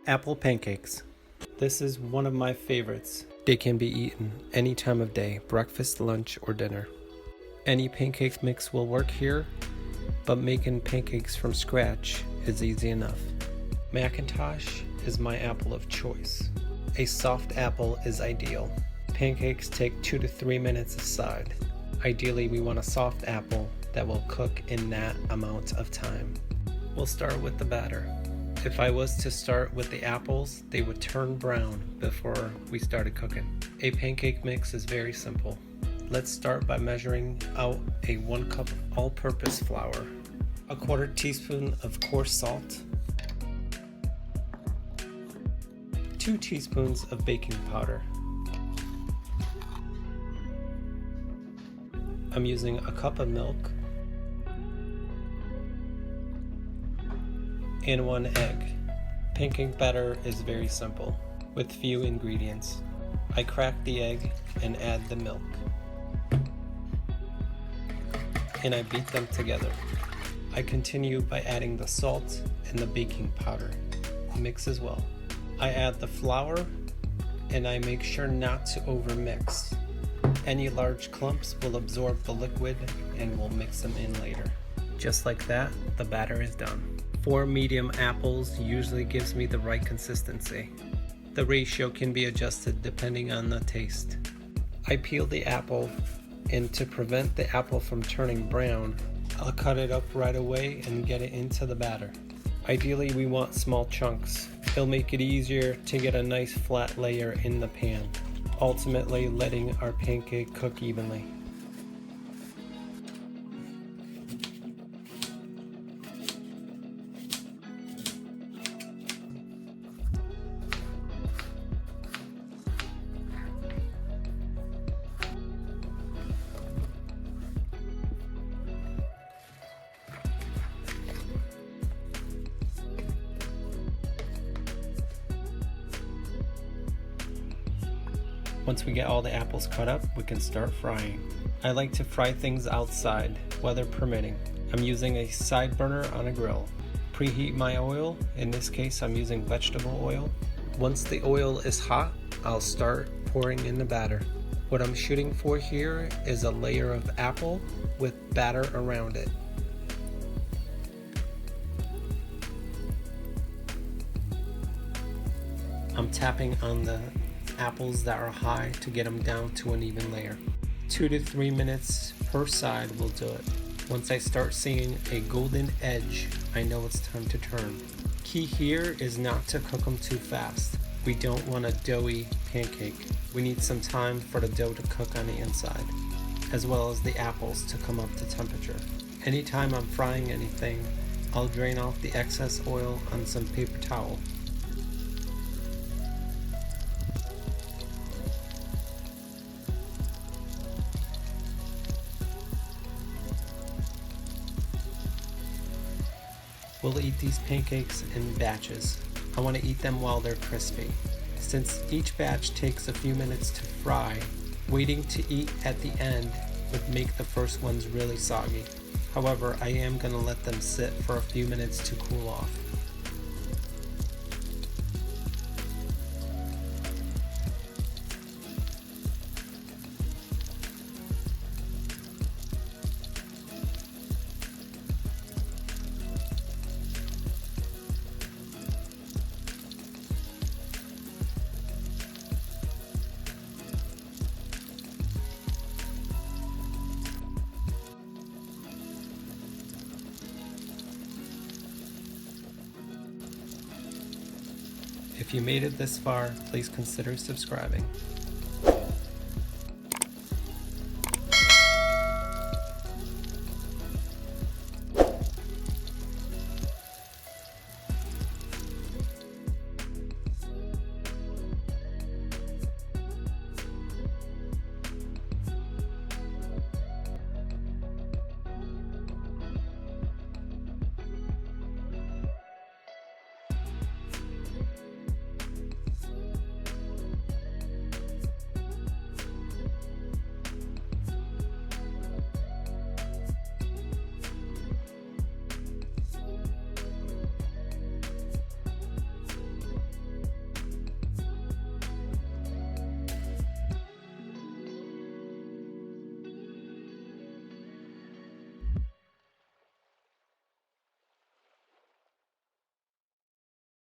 Apple pancakes. This is one of my favorites. They can be eaten any time of day, breakfast, lunch, or dinner. Any pancake mix will work here, but making pancakes from scratch is easy enough. Mcintosh is my apple of choice. A soft apple is ideal. Pancakes take 2 to 3 minutes aside. Ideally, we want a soft apple that will cook in that amount of time. We'll start with the batter. If I was to start with the apples, they would turn brown before we started cooking. A pancake mix is very simple. Let's start by measuring out a 1 cup all-purpose flour, a 1/4 teaspoon of coarse salt, 2 teaspoons of baking powder. I'm using a cup of milk and 1 egg. Pancake batter is very simple, with few ingredients. I crack the egg and add the milk, and I beat them together. I continue by adding the salt and the baking powder. Mix as well. I add the flour, and I make sure not to overmix. Any large clumps will absorb the liquid and we'll mix them in later. Just like that, the batter is done. 4 medium apples usually gives me the right consistency. The ratio can be adjusted depending on the taste. I peel the apple, and to prevent the apple from turning brown, I'll cut it up right away and get it into the batter. Ideally, we want small chunks. It'll make it easier to get a nice flat layer in the pan, ultimately letting our pancake cook evenly. Once we get all the apples cut up, we can start frying. I like to fry things outside, weather permitting. I'm using a side burner on a grill. Preheat my oil, in this case I'm using vegetable oil. Once the oil is hot, I'll start pouring in the batter. What I'm shooting for here is a layer of apple with batter around it. I'm tapping on the apples that are high to get them down to an even layer. 2 to 3 minutes per side will do it. Once I start seeing a golden edge, I know it's time to turn. Key here is not to cook them too fast. We don't want a doughy pancake. We need some time for the dough to cook on the inside, as well as the apples to come up to temperature. Anytime I'm frying anything, I'll drain off the excess oil on some paper towel. We'll eat these pancakes in batches. I want to eat them while they're crispy. Since each batch takes a few minutes to fry, waiting to eat at the end would make the first ones really soggy. However, I am going to let them sit for a few minutes to cool off. If you made it this far, please consider subscribing.